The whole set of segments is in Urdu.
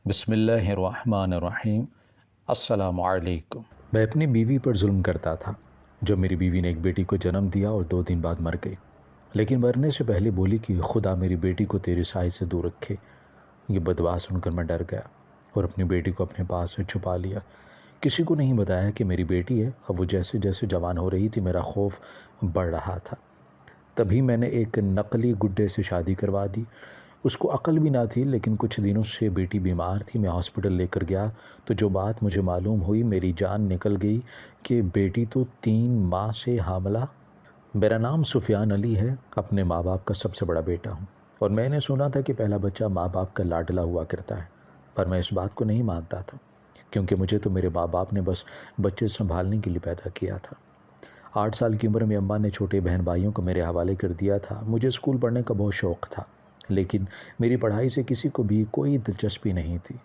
بسم اللہ الرحمن الرحیم۔ السلام علیکم۔ میں اپنی بیوی پر ظلم کرتا تھا۔ جب میری بیوی نے ایک بیٹی کو جنم دیا اور 2 دن بعد مر گئی، لیکن مرنے سے پہلے بولی کہ خدا میری بیٹی کو تیرے سائے سے دور رکھے۔ یہ بدعا سن کر میں ڈر گیا اور اپنی بیٹی کو اپنے پاس سے چھپا لیا۔ کسی کو نہیں بتایا کہ میری بیٹی ہے۔ اب وہ جیسے جیسے جوان ہو رہی تھی میرا خوف بڑھ رہا تھا۔ تبھی میں نے ایک نقلی گڈے سے شادی کروا دی۔ اس کو عقل بھی نہ تھی، لیکن کچھ دنوں سے بیٹی بیمار تھی۔ میں ہاسپٹل لے کر گیا تو جو بات مجھے معلوم ہوئی، میری جان نکل گئی کہ بیٹی تو 3 ماہ سے حاملہ۔ میرا نام سفیان علی ہے، اپنے ماں باپ کا سب سے بڑا بیٹا ہوں، اور میں نے سنا تھا کہ پہلا بچہ ماں باپ کا لاڈلا ہوا کرتا ہے، پر میں اس بات کو نہیں مانتا تھا، کیونکہ مجھے تو میرے ماں باپ نے بس بچے سنبھالنے کے لیے پیدا کیا تھا۔ 8 سال کی عمر میں اماں نے چھوٹے بہن بھائیوں کو میرے حوالے کر دیا تھا۔ مجھے اسکول پڑھنے کا بہت شوق تھا، لیکن میری پڑھائی سے کسی کو بھی کوئی دلچسپی نہیں تھی،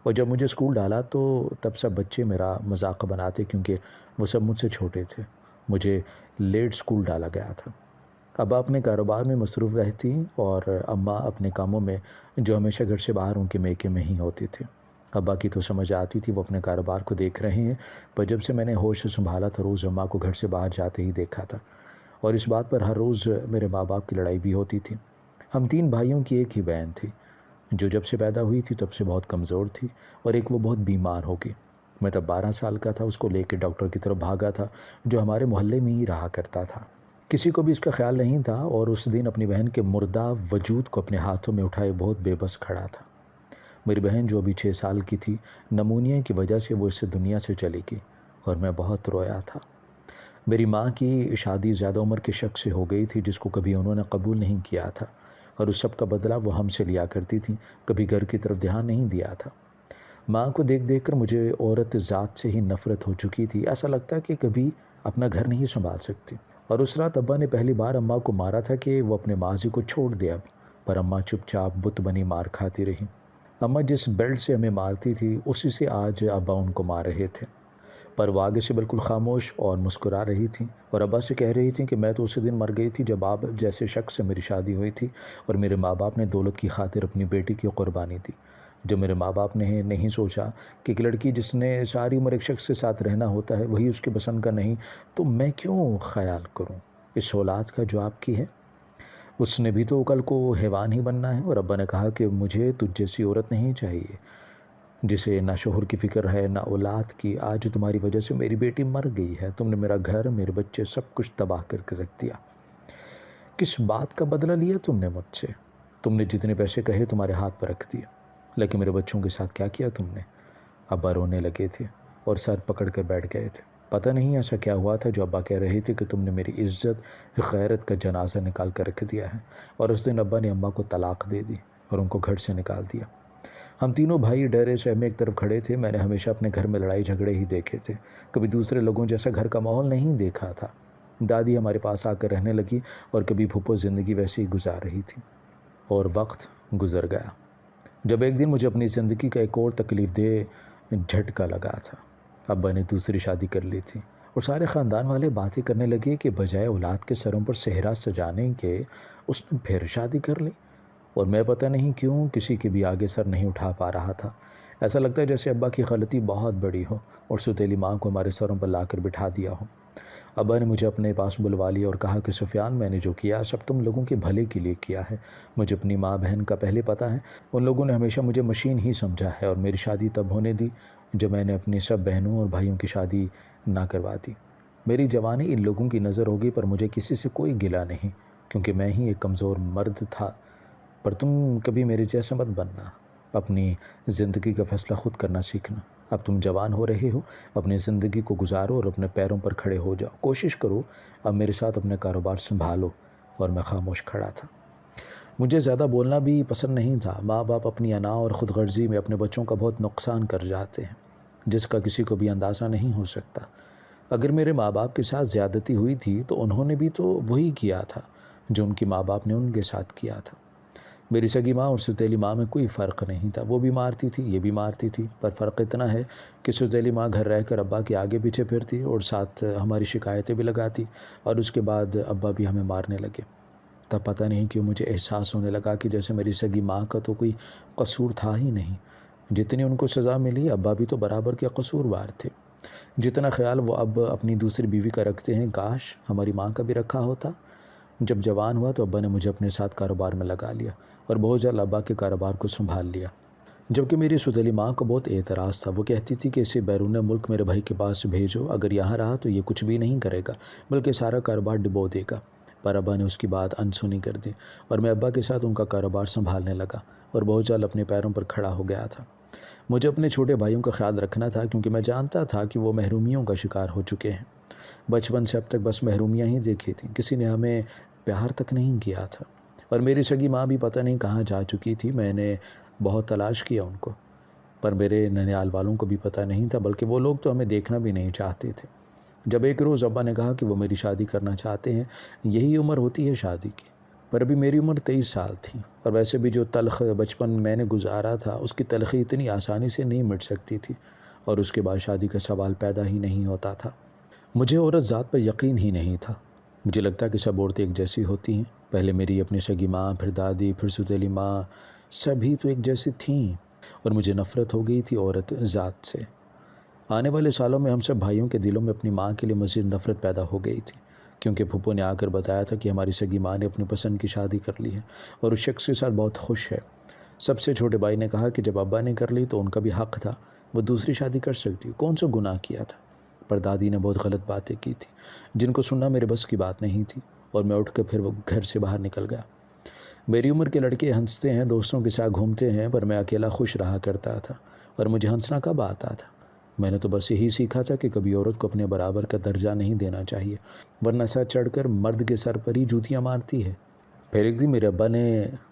اور جب مجھے اسکول ڈالا تو تب سب بچے میرا مذاق بناتے، کیونکہ وہ سب مجھ سے چھوٹے تھے۔ مجھے لیٹ اسکول ڈالا گیا تھا۔ ابا اپنے کاروبار میں مصروف رہتی اور اماں اپنے کاموں میں، جو ہمیشہ گھر سے باہر ان کے میکے میں ہی ہوتے تھے۔ ابا کی تو سمجھ آتی تھی وہ اپنے کاروبار کو دیکھ رہے ہیں، پر جب سے میں نے ہوش سنبھالا تھا روز اماں کو گھر سے باہر جاتے ہی دیکھا تھا، اور اس بات پر ہر روز میرے ماں باپ کی لڑائی بھی ہوتی تھی۔ ہم 3 بھائیوں کی ایک ہی بہن تھی، جو جب سے پیدا ہوئی تھی تب سے بہت کمزور تھی، اور ایک وہ بہت بیمار ہو گئی۔ میں تب 12 سال کا تھا، اس کو لے کے ڈاکٹر کی طرف بھاگا تھا، جو ہمارے محلے میں ہی رہا کرتا تھا۔ کسی کو بھی اس کا خیال نہیں تھا، اور اس دن اپنی بہن کے مردہ وجود کو اپنے ہاتھوں میں اٹھائے بہت بے بس کھڑا تھا۔ میری بہن جو ابھی 6 سال کی تھی، نمونیا کی وجہ سے وہ اس دنیا سے چلی گئی، اور میں بہت رویا تھا۔ میری ماں کی شادی زیادہ عمر کے شخص سے ہو گئی تھی، جس کو کبھی انہوں نے قبول نہیں کیا تھا، اور اس سب کا بدلہ وہ ہم سے لیا کرتی تھی، کبھی گھر کی طرف دھیان نہیں دیا تھا۔ ماں کو دیکھ دیکھ کر مجھے عورت ذات سے ہی نفرت ہو چکی تھی، ایسا لگتا کہ کبھی اپنا گھر نہیں سنبھال سکتی۔ اور اس رات ابا نے پہلی بار اماں کو مارا تھا کہ وہ اپنے ماضی کو چھوڑ دے اب، پر اماں چپ چاپ بت بنی مار کھاتی رہی۔ اماں جس بیلٹ سے ہمیں مارتی تھی اسی سے آج ابا ان کو مار رہے تھے، پر وہ آگے سے بالکل خاموش اور مسکرا رہی تھیں، اور ابا سے کہہ رہی تھیں کہ میں تو اسی دن مر گئی تھی جب آپ جیسے شخص سے میری شادی ہوئی تھی، اور میرے ماں باپ نے دولت کی خاطر اپنی بیٹی کی قربانی دی۔ جو میرے ماں باپ نے نہیں سوچا کہ ایک لڑکی جس نے ساری عمر ایک شخص کے ساتھ رہنا ہوتا ہے وہی اس کے پسند کا نہیں، تو میں کیوں خیال کروں اس اولاد کا جو آپ کی ہے؟ اس نے بھی تو کل کو حیوان ہی بننا ہے۔ اور ابا نے کہا کہ مجھے تجھ جیسی عورت نہیں چاہیے، جسے نہ شوہر کی فکر ہے نہ اولاد کی۔ آج تمہاری وجہ سے میری بیٹی مر گئی ہے، تم نے میرا گھر، میرے بچے، سب کچھ تباہ کر کے رکھ دیا۔ کس بات کا بدلہ لیا تم نے مجھ سے؟ تم نے جتنے پیسے کہے تمہارے ہاتھ پر رکھ دیا، لیکن میرے بچوں کے ساتھ کیا کیا تم نے؟ ابا رونے لگے تھے اور سر پکڑ کر بیٹھ گئے تھے۔ پتہ نہیں ایسا کیا ہوا تھا جو ابا کہہ رہے تھے کہ تم نے میری عزت، غیرت کا جنازہ نکال کر رکھ دیا ہے، اور اس دن ابا نے اماں کو طلاق دے دی اور ان کو گھر سے نکال دیا۔ ہم تینوں بھائی ڈرے سے میں ایک طرف کھڑے تھے۔ میں نے ہمیشہ اپنے گھر میں لڑائی جھگڑے ہی دیکھے تھے، کبھی دوسرے لوگوں جیسا گھر کا ماحول نہیں دیکھا تھا۔ دادی ہمارے پاس آ کر رہنے لگی، اور کبھی پھپھو زندگی ویسے ہی گزار رہی تھی، اور وقت گزر گیا۔ جب ایک دن مجھے اپنی زندگی کا ایک اور تکلیف دہ جھٹکا لگا تھا۔ ابا نے دوسری شادی کر لی تھی، اور سارے خاندان والے باتیں کرنے لگے کہ بجائے اولاد کے سروں پر صحرا سجانے کے اس نے پھر شادی کر لی، اور میں پتہ نہیں کیوں کسی کے بھی آگے سر نہیں اٹھا پا رہا تھا۔ ایسا لگتا ہے جیسے ابا کی غلطی بہت بڑی ہو اور ستیلی ماں کو ہمارے سروں پر لا کر بٹھا دیا ہو۔ ابا نے مجھے اپنے پاس بلوا لیا اور کہا کہ سفیان، میں نے جو کیا سب تم لوگوں کے بھلے کے لیے کیا ہے۔ مجھے اپنی ماں بہن کا پہلے پتہ ہے، ان لوگوں نے ہمیشہ مجھے مشین ہی سمجھا ہے، اور میری شادی تب ہونے دی جب میں نے اپنی سب بہنوں اور بھائیوں کی شادی نہ کروا دی۔ میری جوانی ان لوگوں کی نظر ہوگی، پر مجھے کسی سے کوئی گلہ نہیں، کیونکہ میں ہی ایک کمزور مرد تھا۔ پر تم کبھی میرے جیسا مت بننا، اپنی زندگی کا فیصلہ خود کرنا سیکھنا۔ اب تم جوان ہو رہے ہو، اپنی زندگی کو گزارو اور اپنے پیروں پر کھڑے ہو جاؤ، کوشش کرو اب میرے ساتھ اپنے کاروبار سنبھالو۔ اور میں خاموش کھڑا تھا۔ مجھے زیادہ بولنا بھی پسند نہیں تھا۔ ماں باپ اپنی انا اور خود غرضی میں اپنے بچوں کا بہت نقصان کر جاتے ہیں، جس کا کسی کو بھی اندازہ نہیں ہو سکتا۔ اگر میرے ماں باپ کے ساتھ زیادتی ہوئی تھی تو انہوں نے بھی تو وہی کیا تھا جو ان کی ماں باپ نے ان کے ساتھ کیا تھا۔ میری سگی ماں اور ستیلی ماں میں کوئی فرق نہیں تھا، وہ بھی مارتی تھی، یہ بھی مارتی تھی، پر فرق اتنا ہے کہ ستیلی ماں گھر رہ کر ابا کے آگے پیچھے پھرتی اور ساتھ ہماری شکایتیں بھی لگاتی، اور اس کے بعد ابا بھی ہمیں مارنے لگے۔ تب پتہ نہیں کیوں مجھے احساس ہونے لگا کہ جیسے میری سگی ماں کا تو کوئی قصور تھا ہی نہیں، جتنی ان کو سزا ملی ابا بھی تو برابر کے قصوروار تھے۔ جتنا خیال وہ اب اپنی دوسری بیوی کا رکھتے ہیں کاش ہماری ماں کا بھی رکھا ہوتا۔ جب جوان ہوا تو ابا نے مجھے اپنے ساتھ کاروبار میں لگا لیا اور بہت جلد ابا کے کاروبار کو سنبھال لیا، جبکہ میری سوتیلی ماں کو بہت اعتراض تھا۔ وہ کہتی تھی کہ اسے بیرون ملک میرے بھائی کے پاس بھیجو، اگر یہاں رہا تو یہ کچھ بھی نہیں کرے گا بلکہ سارا کاروبار ڈبو دے گا۔ پر ابا نے اس کی بات انسنی کر دی اور میں ابا کے ساتھ ان کا کاروبار سنبھالنے لگا اور بہت جلد اپنے پیروں پر کھڑا ہو گیا تھا۔ مجھے اپنے چھوٹے بھائیوں کا خیال رکھنا تھا کیونکہ میں جانتا تھا کہ وہ محرومیوں کا شکار ہو چکے ہیں۔ بچپن سے اب تک بس محرومیاں ہی دیکھی تھیں، کسی نے ہمیں پیار تک نہیں کیا تھا، اور میری سگی ماں بھی پتہ نہیں کہاں جا چکی تھی۔ میں نے بہت تلاش کیا ان کو، پر میرے ننیال والوں کو بھی پتہ نہیں تھا، بلکہ وہ لوگ تو ہمیں دیکھنا بھی نہیں چاہتے تھے۔ جب ایک روز ابا نے کہا کہ وہ میری شادی کرنا چاہتے ہیں، یہی عمر ہوتی ہے شادی کی، پر ابھی میری عمر 23 سال تھی، اور ویسے بھی جو تلخ بچپن میں نے گزارا تھا اس کی تلخی اتنی آسانی سے نہیں مٹ سکتی تھی، اور اس کے بعد شادی کا سوال پیدا ہی نہیں ہوتا تھا۔ مجھے عورت ذات پر یقین ہی نہیں تھا۔ مجھے لگتا کہ سب عورتیں ایک جیسی ہوتی ہیں، پہلے میری اپنی سگی ماں، پھر دادی، پھر سوتیلی ماں، سبھی تو ایک جیسی تھیں، اور مجھے نفرت ہو گئی تھی عورت ذات سے۔ آنے والے سالوں میں ہم سب بھائیوں کے دلوں میں اپنی ماں کے لیے مزید نفرت پیدا ہو گئی تھی، کیونکہ پھپھو نے آ کر بتایا تھا کہ ہماری سگی ماں نے اپنی پسند کی شادی کر لی ہے اور اس شخص کے ساتھ بہت خوش ہے۔ سب سے چھوٹے بھائی نے کہا کہ جب ابا نے کر لی تو ان کا بھی حق تھا، وہ دوسری شادی کر سکتی، کون سا گناہ کیا تھا۔ پر دادی نے بہت غلط باتیں کی تھی جن کو سننا میرے بس کی بات نہیں تھی، اور میں اٹھ کر پھر وہ گھر سے باہر نکل گیا۔ میری عمر کے لڑکے ہنستے ہیں، دوستوں کے ساتھ گھومتے ہیں، پر میں اکیلا خوش رہا کرتا تھا، اور مجھے ہنسنا کب آتا تھا؟ میں نے تو بس یہی سیکھا تھا کہ کبھی عورت کو اپنے برابر کا درجہ نہیں دینا چاہیے، ورنہ سر چڑھ کر مرد کے سر پر ہی جوتیاں مارتی ہے۔ پھر ایک دن میرے ابا نے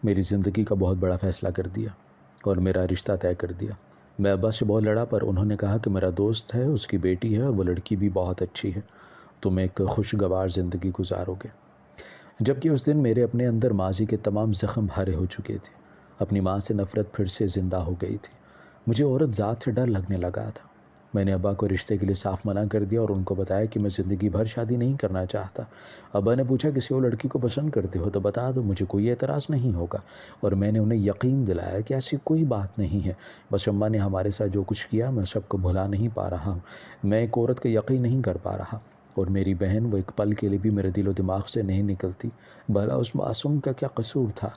میری زندگی کا بہت بڑا فیصلہ کر دیا اور میرا رشتہ طے کر دیا۔ میں ابا سے بہت لڑا، پر انہوں نے کہا کہ میرا دوست ہے، اس کی بیٹی ہے اور وہ لڑکی بھی بہت اچھی ہے، تم ایک خوشگوار زندگی گزارو گے۔ جبکہ اس دن میرے اپنے اندر ماضی کے تمام زخم بھرے ہو چکے تھے، اپنی ماں سے نفرت پھر سے زندہ ہو گئی تھی، مجھے عورت ذات سے ڈر لگنے لگا تھا۔ میں نے ابا کو رشتے کے لیے صاف منع کر دیا اور ان کو بتایا کہ میں زندگی بھر شادی نہیں کرنا چاہتا۔ ابا نے پوچھا کسی اور لڑکی کو پسند کرتے ہو تو بتا دو، مجھے کوئی اعتراض نہیں ہوگا، اور میں نے انہیں یقین دلایا کہ ایسی کوئی بات نہیں ہے، بس اماں نے ہمارے ساتھ جو کچھ کیا میں سب کو بھلا نہیں پا رہا ہوں، میں ایک عورت کا یقین نہیں کر پا رہا، اور میری بہن وہ ایک پل کے لیے بھی میرے دل و دماغ سے نہیں نکلتی، بھلا اس معصوم کا کیا قصور تھا؟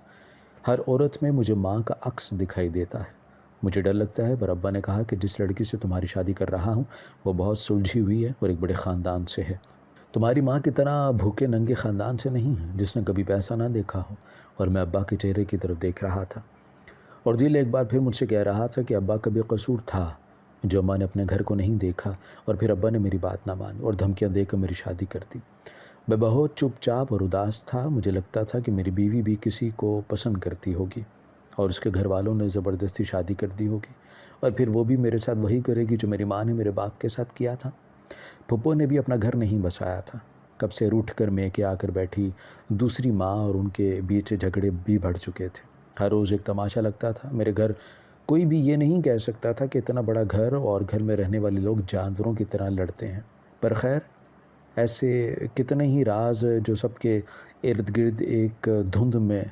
ہر عورت میں مجھے ماں کا عکس دکھائی دیتا ہے، مجھے ڈر لگتا ہے۔ پر ابا نے کہا کہ جس لڑکی سے تمہاری شادی کر رہا ہوں وہ بہت سلجھی ہوئی ہے اور ایک بڑے خاندان سے ہے، تمہاری ماں کی طرح بھوکے ننگے خاندان سے نہیں ہے جس نے کبھی پیسہ نہ دیکھا ہو۔ اور میں ابا کے چہرے کی طرف دیکھ رہا تھا، اور دل ایک بار پھر مجھ سے کہہ رہا تھا کہ ابا کا بھی قصور تھا جو اماں نے اپنے گھر کو نہیں دیکھا، اور پھر ابا نے میری بات نہ مانی اور دھمکیاں دے کر میری شادی کر دی۔ میں بہت چپ چاپ اور اداس تھا، مجھے لگتا تھا کہ میری بیوی بھی کسی کو پسند کرتی ہوگی اور اس کے گھر والوں نے زبردستی شادی کر دی ہوگی، اور پھر وہ بھی میرے ساتھ وہی کرے گی جو میری ماں نے میرے باپ کے ساتھ کیا تھا۔ پھپھو نے بھی اپنا گھر نہیں بسایا تھا، کب سے روٹھ کر میکے آ کر بیٹھی، دوسری ماں اور ان کے بیچ جھگڑے بھی بڑھ چکے تھے، ہر روز ایک تماشا لگتا تھا۔ میرے گھر کوئی بھی یہ نہیں کہہ سکتا تھا کہ اتنا بڑا گھر اور گھر میں رہنے والے لوگ جانوروں کی طرح لڑتے ہیں، پر خیر ایسے کتنے ہی راز جو سب کے ارد گرد ایک دھند میں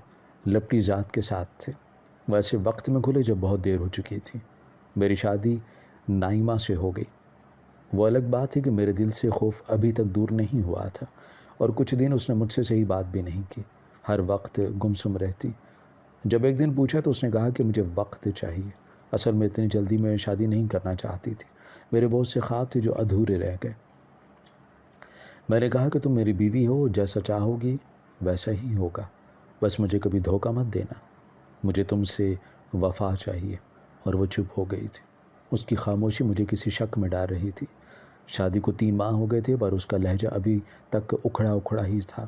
لپٹی ذات کے ساتھ تھے، ویسے وقت میں کھلے جب بہت دیر ہو چکی تھی۔ میری شادی نائمہ سے ہو گئی۔ وہ الگ بات ہے کہ میرے دل سے خوف ابھی تک دور نہیں ہوا تھا، اور کچھ دن اس نے مجھ سے صحیح بات بھی نہیں کی، ہر وقت گمسم رہتی۔ جب ایک دن پوچھا تو اس نے کہا کہ مجھے وقت چاہیے، اصل میں اتنی جلدی میں شادی نہیں کرنا چاہتی تھی، میرے بہت سے خواب تھے جو ادھورے رہ گئے۔ میں نے کہا کہ تم میری بیوی ہو، جیسا چاہو گی ویسا ہی ہوگا، بس مجھے کبھی دھوکہ مت دینا، مجھے تم سے وفا چاہیے۔ اور وہ چپ ہو گئی تھی، اس کی خاموشی مجھے کسی شک میں ڈال رہی تھی۔ شادی کو 3 ماہ ہو گئے تھے، پر اس کا لہجہ ابھی تک اکھڑا اکھڑا ہی تھا،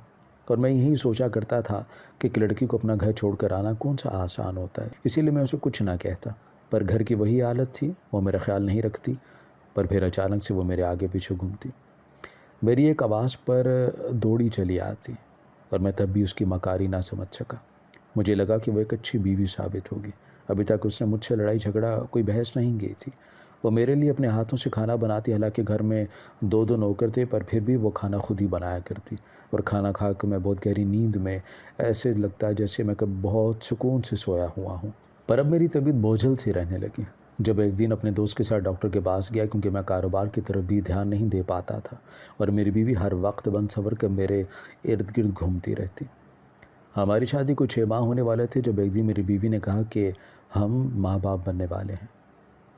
اور میں یہی سوچا کرتا تھا کہ ایک لڑکی کو اپنا گھر چھوڑ کر آنا کون سا آسان ہوتا ہے، اسی لیے میں اسے کچھ نہ کہتا، پر گھر کی وہی حالت تھی، وہ میرا خیال نہیں رکھتی، پر پھر اچانک سے وہ میرے آگے پیچھے گھومتی، میری ایک آواز پر دوڑی چلی آتی، اور میں تب بھی اس کی مکاری نہ سمجھ سکا۔ مجھے لگا کہ وہ ایک اچھی بیوی ثابت ہوگی، ابھی تک اس نے مجھ سے لڑائی جھگڑا کوئی بحث نہیں کی تھی، وہ میرے لیے اپنے ہاتھوں سے کھانا بناتی، حالانکہ گھر میں 2 نوکر تھے، پر پھر بھی وہ کھانا خود ہی بنایا کرتی، اور کھانا کھا کے میں بہت گہری نیند میں، ایسے لگتا ہے جیسے میں کب بہت سکون سے سویا ہوا ہوں۔ پر اب میری طبیعت بوجھل سی رہنے لگی، جب ایک دن اپنے دوست کے ساتھ ڈاکٹر کے پاس گیا کیونکہ میں کاروبار کی طرف بھی دھیان نہیں دے پاتا تھا اور میری بیوی ہر وقت بن سور کر میرے ارد گرد گھومتی رہتی۔ ہماری شادی کو 6 ماہ ہونے والے تھے جب ایک دن میری بیوی نے کہا کہ ہم ماں باپ بننے والے ہیں،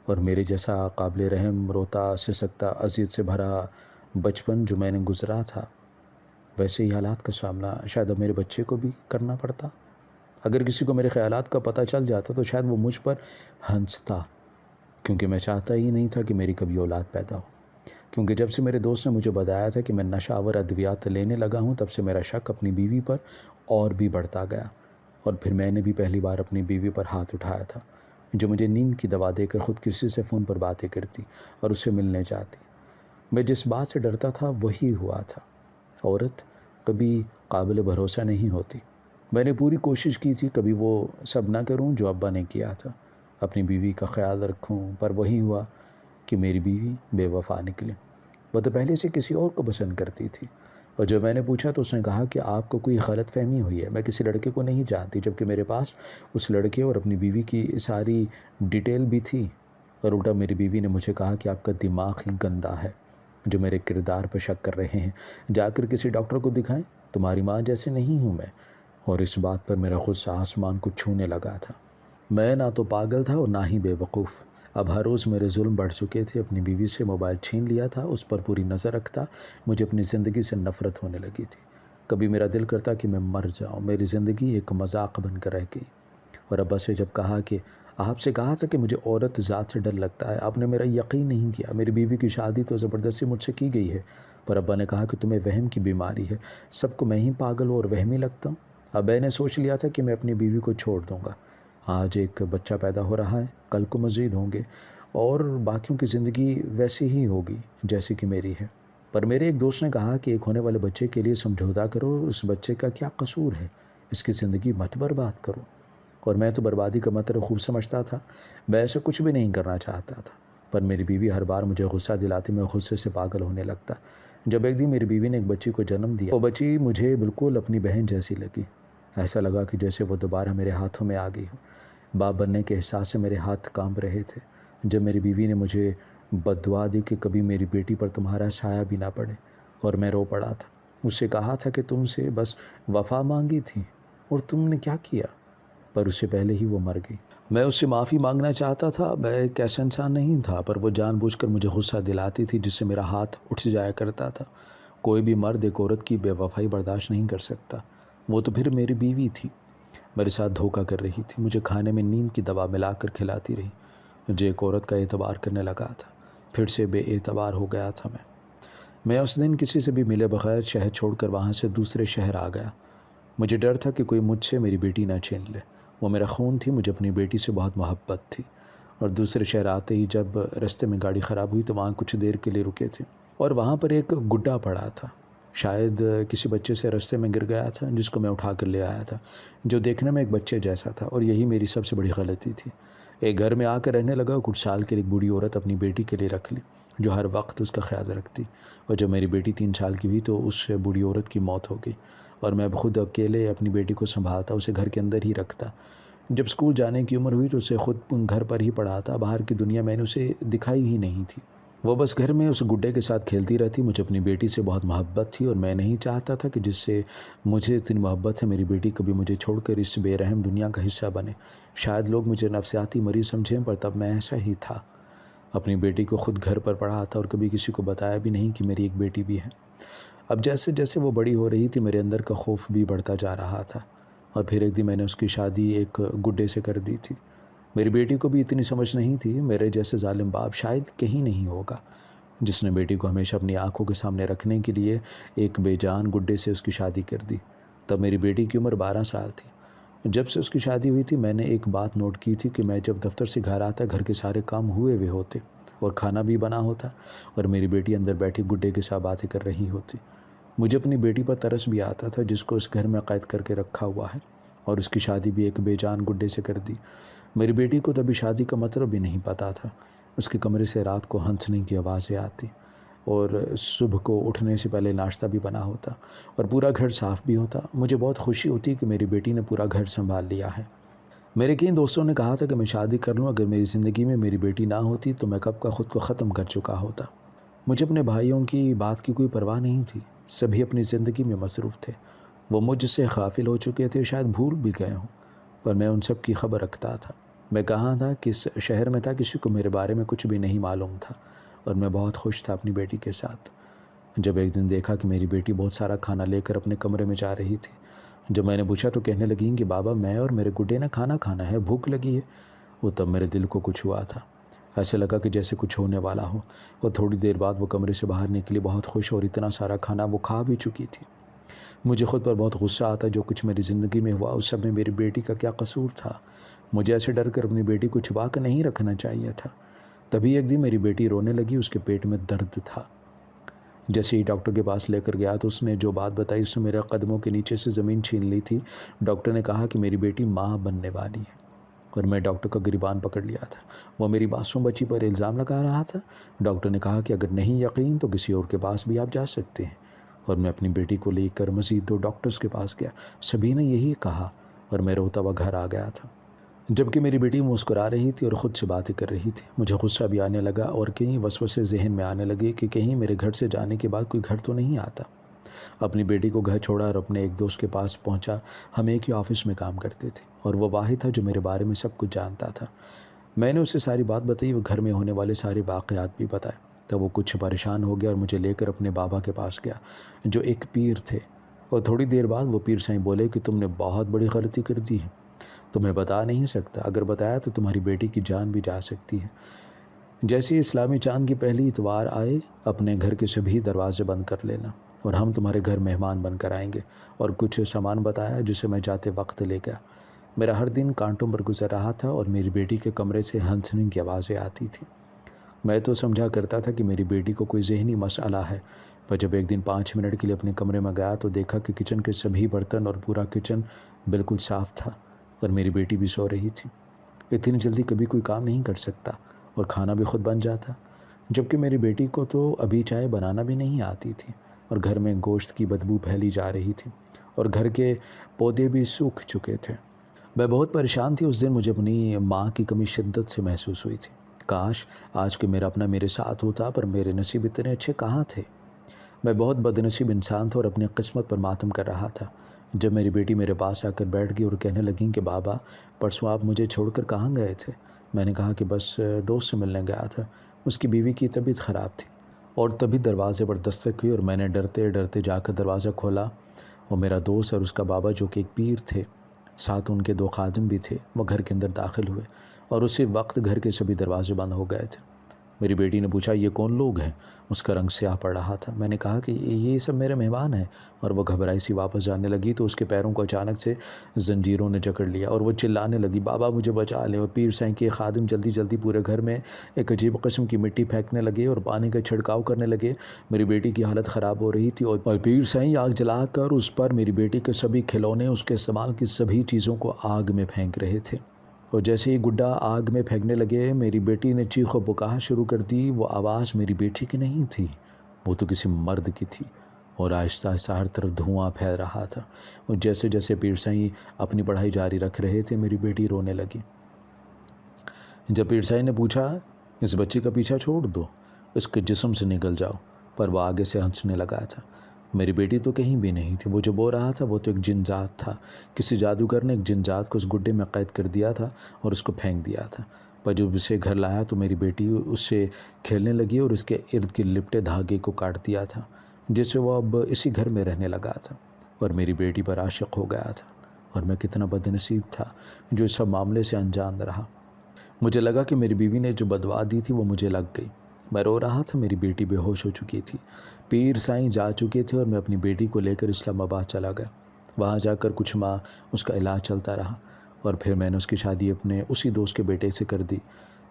اور میرے جیسا قابل رحم، روتا سسکتا، اذیت سے بھرا بچپن جو میں نے گزرا تھا، ویسے ہی حالات کا سامنا شاید اب میرے بچے کو بھی کرنا پڑتا۔ اگر کسی کو میرے خیالات کا پتہ چل جاتا تو شاید وہ مجھ پر ہنستا، کیونکہ میں چاہتا ہی نہیں تھا کہ میری کبھی اولاد پیدا ہو۔ کیونکہ جب سے میرے دوست نے مجھے بتایا تھا کہ میں نشہ آور ادویات لینے لگا ہوں، تب سے میرا شک اپنی بیوی پر اور بھی بڑھتا گیا، اور پھر میں نے بھی پہلی بار اپنی بیوی پر ہاتھ اٹھایا تھا، جو مجھے نیند کی دوا دے کر خود کسی سے فون پر باتیں کرتی اور اس سے ملنے جاتی۔ میں جس بات سے ڈرتا تھا وہی ہوا تھا۔ عورت کبھی قابل بھروسہ نہیں ہوتی۔ میں نے پوری کوشش کی تھی کبھی وہ سب نہ کروں جو ابا نے کیا تھا، اپنی بیوی کا خیال رکھوں، پر وہی ہوا کہ میری بیوی بے وفا نکلی۔ وہ تو پہلے سے کسی اور کو پسند کرتی تھی، اور جب میں نے پوچھا تو اس نے کہا کہ آپ کو کوئی غلط فہمی ہوئی ہے، میں کسی لڑکے کو نہیں جانتی، جبکہ میرے پاس اس لڑکے اور اپنی بیوی کی ساری ڈیٹیل بھی تھی۔ اور الٹا میری بیوی نے مجھے کہا کہ آپ کا دماغ ہی گندا ہے جو میرے کردار پر شک کر رہے ہیں، جا کر کسی ڈاکٹر کو دکھائیں، تمہاری ماں جیسے نہیں ہوں میں۔ اور اس بات پر میرا غصہ آسمان کو چھونے لگا تھا۔ میں نہ تو پاگل تھا اور نہ ہی بے وقوف۔ اب ہر روز میرے ظلم بڑھ چکے تھے۔ اپنی بیوی سے موبائل چھین لیا تھا، اس پر پوری نظر رکھتا، مجھے اپنی زندگی سے نفرت ہونے لگی تھی۔ کبھی میرا دل کرتا کہ میں مر جاؤں، میری زندگی ایک مذاق بن کر رہ گئی۔ اور ابا سے جب کہا کہ آپ سے کہا تھا کہ مجھے عورت ذات سے ڈر لگتا ہے، آپ نے میرا یقین نہیں کیا۔ میری بیوی کی شادی تو زبردستی مجھ سے کی گئی ہے، پر ابا نے کہا کہ تمہیں وہم کی بیماری ہے، سب کو میں ہی پاگل اور وہمی لگتا ہوں۔ اب میں نے سوچ لیا تھا کہ میں اپنی بیوی کو چھوڑ دوں گا۔ آج ایک بچہ پیدا ہو رہا ہے، کل کو مزید ہوں گے، اور باقیوں کی زندگی ویسی ہی ہوگی جیسی کہ میری ہے۔ پر میرے ایک دوست نے کہا کہ ایک ہونے والے بچے کے لیے سمجھوتا کرو، اس بچے کا کیا قصور ہے، اس کی زندگی مت برباد کرو۔ اور میں تو بربادی کا مطلب خوب سمجھتا تھا، میں ایسا کچھ بھی نہیں کرنا چاہتا تھا، پر میری بیوی ہر بار مجھے غصہ دلاتی، میں غصے سے پاگل ہونے لگتا۔ جب ایک دن میری بیوی نے ایک بچی کو جنم دیا، وہ بچی مجھے بالکل اپنی بہن جیسی لگی۔ ایسا لگا کہ جیسے وہ دوبارہ میرے ہاتھوں میں آ گئی ہو۔ باپ بننے کے احساس سے میرے ہاتھ کانپ رہے تھے۔ جب میری بیوی نے مجھے بد دعا دی کہ کبھی میری بیٹی پر تمہارا سایہ بھی نہ پڑے، اور میں رو پڑا تھا۔ اس سے کہا تھا کہ تم سے بس وفا مانگی تھی، اور تم نے کیا کیا، پر اس سے پہلے ہی وہ مر گئی۔ میں اس سے معافی مانگنا چاہتا تھا، میں ایک ایسا انسان نہیں تھا، پر وہ جان بوجھ کر مجھے غصہ دلاتی تھی جس سے میرا ہاتھ اٹھ جایا کرتا تھا۔ کوئی بھی مرد ایک عورت کی بے وفائی برداشت نہیں کر سکتا، وہ تو پھر میری بیوی تھی، میرے ساتھ دھوکہ کر رہی تھی، مجھے کھانے میں نیند کی دوا ملا کر کھلاتی رہی۔ مجھے ایک عورت کا اعتبار کرنے لگا تھا، پھر سے بے اعتبار ہو گیا تھا میں اس دن کسی سے بھی ملے بغیر شہر چھوڑ کر وہاں سے دوسرے شہر آ گیا۔ مجھے ڈر تھا کہ کوئی مجھ سے میری بیٹی نہ چھین لے، وہ میرا خون تھی، مجھے اپنی بیٹی سے بہت محبت تھی۔ اور دوسرے شہر آتے ہی جب رستے میں گاڑی خراب ہوئی تو وہاں کچھ دیر کے لیے رکے تھے، اور وہاں پر ایک گڈا پڑا تھا، شاید کسی بچے سے رستے میں گر گیا تھا جس کو میں اٹھا کر لے آیا تھا، جو دیکھنے میں ایک بچے جیسا تھا، اور یہی میری سب سے بڑی غلطی تھی۔ ایک گھر میں آ کر رہنے لگا، کچھ سال کے لیے ایک بوڑھی عورت اپنی بیٹی کے لیے رکھ لی جو ہر وقت اس کا خیال رکھتی، اور جب میری بیٹی 3 سال کی ہوئی تو اس بوڑھی عورت کی موت ہو گئی، اور میں اب خود اکیلے اپنی بیٹی کو سنبھالتا، اسے گھر کے اندر ہی رکھتا۔ جب اسکول جانے کی عمر ہوئی تو اسے خود گھر پر ہی پڑھاتا، باہر کی دنیا میں نے اسے دکھائی ہی نہیں تھی۔ وہ بس گھر میں اس گڈے کے ساتھ کھیلتی رہتی۔ مجھے اپنی بیٹی سے بہت محبت تھی، اور میں نہیں چاہتا تھا کہ جس سے مجھے اتنی محبت ہے میری بیٹی کبھی مجھے چھوڑ کر اس بے رحم دنیا کا حصہ بنے۔ شاید لوگ مجھے نفسیاتی مریض سمجھیں، پر تب میں ایسا ہی تھا۔ اپنی بیٹی کو خود گھر پر پڑھاتا اور کبھی کسی کو بتایا بھی نہیں کہ میری ایک بیٹی بھی ہے۔ اب جیسے جیسے وہ بڑی ہو رہی تھی میرے اندر کا خوف بھی بڑھتا جا رہا تھا، اور پھر ایک دن میں نے اس کی شادی ایک گڈے سے کر دی تھی۔ میری بیٹی کو بھی اتنی سمجھ نہیں تھی، میرے جیسے ظالم باپ شاید کہیں نہیں ہوگا جس نے بیٹی کو ہمیشہ اپنی آنکھوں کے سامنے رکھنے کے لیے ایک بے جان گڈے سے اس کی شادی کر دی۔ تب میری بیٹی کی عمر 12 سال تھی۔ جب سے اس کی شادی ہوئی تھی میں نے ایک بات نوٹ کی تھی کہ میں جب دفتر سے گھر آتا گھر کے سارے کام ہوئے ہوئے ہوتے اور کھانا بھی بنا ہوتا، اور میری بیٹی اندر بیٹھی گڈے کے ساتھ باتیں کر رہی ہوتی۔ مجھے اپنی بیٹی پر ترس بھی آتا تھا جس کو اس گھر میں قید کر کے رکھا ہوا ہے، اور اس کی شادی بھی ایک بے جان گڈے سے کر دی۔ میری بیٹی کو تبھی شادی کا مطلب بھی نہیں پتا تھا۔ اس کے کمرے سے رات کو ہنسنے کی آوازیں آتی، اور صبح کو اٹھنے سے پہلے ناشتہ بھی بنا ہوتا، اور پورا گھر صاف بھی ہوتا۔ مجھے بہت خوشی ہوتی کہ میری بیٹی نے پورا گھر سنبھال لیا ہے۔ میرے کئی دوستوں نے کہا تھا کہ میں شادی کر لوں، اگر میری زندگی میں میری بیٹی نہ ہوتی تو میں کب کا خود کو ختم کر چکا ہوتا۔ مجھے اپنے بھائیوں کی بات کی کوئی پرواہ نہیں تھی، سبھی اپنی زندگی میں مصروف تھے، وہ مجھ سے غافل ہو چکے تھے، شاید بھول بھی گئے ہوں، پر میں ان سب کی خبر رکھتا تھا۔ میں کہاں تھا، کس شہر میں تھا، کسی کو میرے بارے میں کچھ بھی نہیں معلوم تھا، اور میں بہت خوش تھا اپنی بیٹی کے ساتھ۔ جب ایک دن دیکھا کہ میری بیٹی بہت سارا کھانا لے کر اپنے کمرے میں جا رہی تھی، جب میں نے پوچھا تو کہنے لگیں کہ بابا میں اور میرے گڈے نے کھانا کھانا ہے، بھوک لگی ہے۔ وہ تب میرے دل کو کچھ ہوا تھا، ایسے لگا کہ جیسے کچھ ہونے والا ہو۔ اور تھوڑی دیر بعد وہ کمرے سے باہر نکلی بہت خوش، اور اتنا سارا کھانا وہ کھا بھی چکی تھی۔ مجھے خود پر بہت غصہ آتا، جو کچھ میری زندگی میں ہوا اس سب میں میری بیٹی کا کیا قصور تھا؟ مجھے ایسے ڈر کر اپنی بیٹی کو چھپا کر نہیں رکھنا چاہیے تھا۔ تبھی ایک دن میری بیٹی رونے لگی، اس کے پیٹ میں درد تھا۔ جیسے ہی ڈاکٹر کے پاس لے کر گیا تو اس نے جو بات بتائی اس نے میرے قدموں کے نیچے سے زمین چھین لی تھی۔ ڈاکٹر نے کہا کہ میری بیٹی ماں بننے والی ہے، اور میں ڈاکٹر کا گریبان پکڑ لیا تھا۔ وہ میری معصوم بچی پر الزام لگا رہا تھا۔ ڈاکٹر نے کہا کہ اگر نہیں یقین تو کسی اور کے پاس بھی آپ جا سکتے ہیں، اور میں اپنی بیٹی کو لے کر مزید 2 ڈاکٹرز کے پاس گیا، سبھی نے یہی کہا، اور میں روتا ہوا گھر آ گیا تھا۔ جبکہ میری بیٹی مسکرا رہی تھی اور خود سے باتیں کر رہی تھی، مجھے غصہ بھی آنے لگا، اور کئی وسوسے ذہن میں آنے لگے کہ کہیں میرے گھر سے جانے کے بعد کوئی گھر تو نہیں آتا۔ اپنی بیٹی کو گھر چھوڑا اور اپنے ایک دوست کے پاس پہنچا۔ ہم ایک ہی آفس میں کام کرتے تھے، اور وہ واحد تھا جو میرے بارے میں سب کچھ جانتا تھا۔ میں نے اسے ساری بات بتائی، وہ گھر میں ہونے والے سارے واقعات بھی بتائے۔ تب وہ کچھ پریشان ہو گیا اور مجھے لے کر اپنے بابا کے پاس گیا، جو ایک پیر تھے، اور تھوڑی دیر بعد وہ پیر سائیں بولے کہ تم نے بہت بڑی غلطی کر دی ہے، تمہیں بتا نہیں سکتا، اگر بتایا تو تمہاری بیٹی کی جان بھی جا سکتی ہے۔ جیسے ہی اسلامی چاند کی پہلی اتوار آئے، اپنے گھر کے سبھی دروازے بند کر لینا، اور ہم تمہارے گھر مہمان بن کر آئیں گے، اور کچھ سامان بتایا جسے میں جاتے وقت لے گیا۔ میرا ہر دن کانٹوں پر گزر رہا تھا، اور میری بیٹی کے کمرے سے ہنسنے کی آوازیں آتی تھیں۔ میں تو سمجھا کرتا تھا کہ میری بیٹی کو کوئی ذہنی مسئلہ ہے، پر جب ایک دن 5 منٹ کے لیے اپنے کمرے میں گیا تو دیکھا کہ کچن کے سبھی برتن اور پورا کچن بالکل صاف تھا، اور میری بیٹی بھی سو رہی تھی۔ اتنی جلدی کبھی کوئی کام نہیں کر سکتا، اور کھانا بھی خود بن جاتا، جبکہ میری بیٹی کو تو ابھی چائے بنانا بھی نہیں آتی تھی، اور گھر میں گوشت کی بدبو پھیلی جا رہی تھی، اور گھر کے پودے بھی سوکھ چکے تھے۔ میں بہت پریشان تھی۔ اس دن مجھے اپنی ماں کی کمی شدت سے محسوس ہوئی تھی۔ کاش آج کہ میرا اپنا میرے ساتھ ہوتا، پر میرے نصیب اتنے اچھے کہاں تھے۔ میں بہت بدنصیب انسان تھا اور اپنی قسمت پر ماتم کر رہا تھا، جب میری بیٹی میرے پاس آ کر بیٹھ گئی اور کہنے لگیں کہ بابا پرسوں آپ مجھے چھوڑ کر کہاں گئے تھے؟ میں نے کہا کہ بس دوست سے ملنے گیا تھا، اس کی بیوی کی طبیعت خراب تھی۔ اور تبھی دروازے پر دستک ہوئی، اور میں نے ڈرتے ڈرتے جا کر دروازہ کھولا، اور میرا دوست اور اس کا بابا جو کہ ایک پیر تھے، ساتھ ان کے 2 خادم بھی تھے، وہ گھر کے اندر داخل ہوئے، اور اسی وقت گھر کے سبھی دروازے بند ہو گئے تھے۔ میری بیٹی نے پوچھا یہ کون لوگ ہیں؟ اس کا رنگ سیاہ پڑ رہا تھا۔ میں نے کہا کہ یہ سب میرے مہمان ہیں، اور وہ گھبرائی سی واپس جانے لگی تو اس کے پیروں کو اچانک سے زنجیروں نے جکڑ لیا، اور وہ چلانے لگی بابا مجھے بچا لیں۔ اور پیر سائیں کے خادم جلدی جلدی پورے گھر میں ایک عجیب قسم کی مٹی پھینکنے لگے اور پانی کا چھڑکاؤ کرنے لگے۔ میری بیٹی کی حالت خراب ہو رہی تھی، اور پیر سائیں آگ جلا کر اس پر میری بیٹی کے سبھی کھلونے، اس کے استعمال کی سبھی چیزوں کو آگ میں پھینک رہے تھے۔ اور جیسے ہی گڈا آگ میں پھینکنے لگے، میری بیٹی نے چیخ و پکار شروع کر دی۔ وہ آواز میری بیٹی کی نہیں تھی، وہ تو کسی مرد کی تھی، اور آہستہ آہستہ ہر طرف دھواں پھیل رہا تھا۔ اور جیسے جیسے پیر سائیں اپنی پڑھائی جاری رکھ رہے تھے، میری بیٹی رونے لگی۔ جب پیر سائیں نے پوچھا اس بچی کا پیچھا چھوڑ دو، اس کے جسم سے نکل جاؤ، پر وہ آگے سے ہنسنے لگا تھا۔ میری بیٹی تو کہیں بھی نہیں تھی، وہ جو بول رہا تھا وہ تو ایک جن ذات تھا۔ کسی جادوگر نے ایک جن ذات کو اس گڈے میں قید کر دیا تھا اور اس کو پھینک دیا تھا، پر جب اسے گھر لایا تو میری بیٹی اس سے کھیلنے لگی اور اس کے ارد گرد لپٹے دھاگے کو کاٹ دیا تھا، جس سے وہ اب اسی گھر میں رہنے لگا تھا، اور میری بیٹی پر عاشق ہو گیا تھا۔ اور میں کتنا بدنصیب تھا جو اس سب معاملے سے انجان رہا۔ مجھے لگا کہ میری بیوی نے جو بدوا دی تھی وہ مجھے لگ گئی۔ میں رو رہا تھا، میری بیٹی بے ہوش ہو چکی تھی، پیر سائیں جا چکے تھے، اور میں اپنی بیٹی کو لے کر اسلام آباد چلا گیا۔ وہاں جا کر کچھ ماہ اس کا علاج چلتا رہا، اور پھر میں نے اس کی شادی اپنے اسی دوست کے بیٹے سے کر دی۔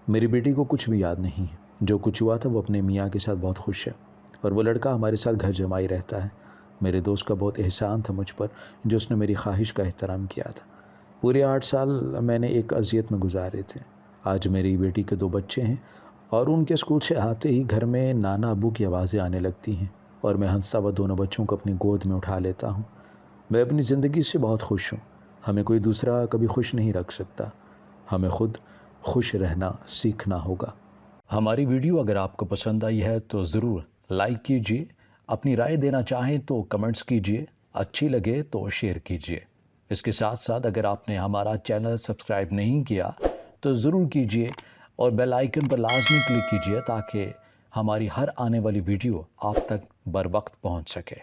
میری بیٹی کو کچھ بھی یاد نہیں ہے جو کچھ ہوا تھا، وہ اپنے میاں کے ساتھ بہت خوش ہے، اور وہ لڑکا ہمارے ساتھ گھر جمائی رہتا ہے۔ میرے دوست کا بہت احسان تھا مجھ پر، جو اس نے میری خواہش کا احترام کیا تھا۔ پورے 8 سال میں نے ایک اذیت میں گزارے تھے۔ آج میری بیٹی کے 2 بچے ہیں، اور ان کے اسکول سے آتے ہی گھر میں نانا ابو کی آوازیں آنے لگتی ہیں، اور میں ہنستا ہوا دونوں بچوں کو اپنی گود میں اٹھا لیتا ہوں۔ میں اپنی زندگی سے بہت خوش ہوں۔ ہمیں کوئی دوسرا کبھی خوش نہیں رکھ سکتا، ہمیں خود خوش رہنا سیکھنا ہوگا۔ ہماری ویڈیو اگر آپ کو پسند آئی ہے تو ضرور لائک کیجئے، اپنی رائے دینا چاہیں تو کمنٹس کیجئے، اچھی لگے تو شیئر کیجئے۔ اس کے ساتھ ساتھ اگر آپ نے ہمارا چینل سبسکرائب نہیں کیا تو ضرور کیجئے اور بیل آئیکن پر لازمی کلک کیجئے تاکہ ہماری ہر آنے والی ویڈیو آپ تک بر وقت پہنچ سکے۔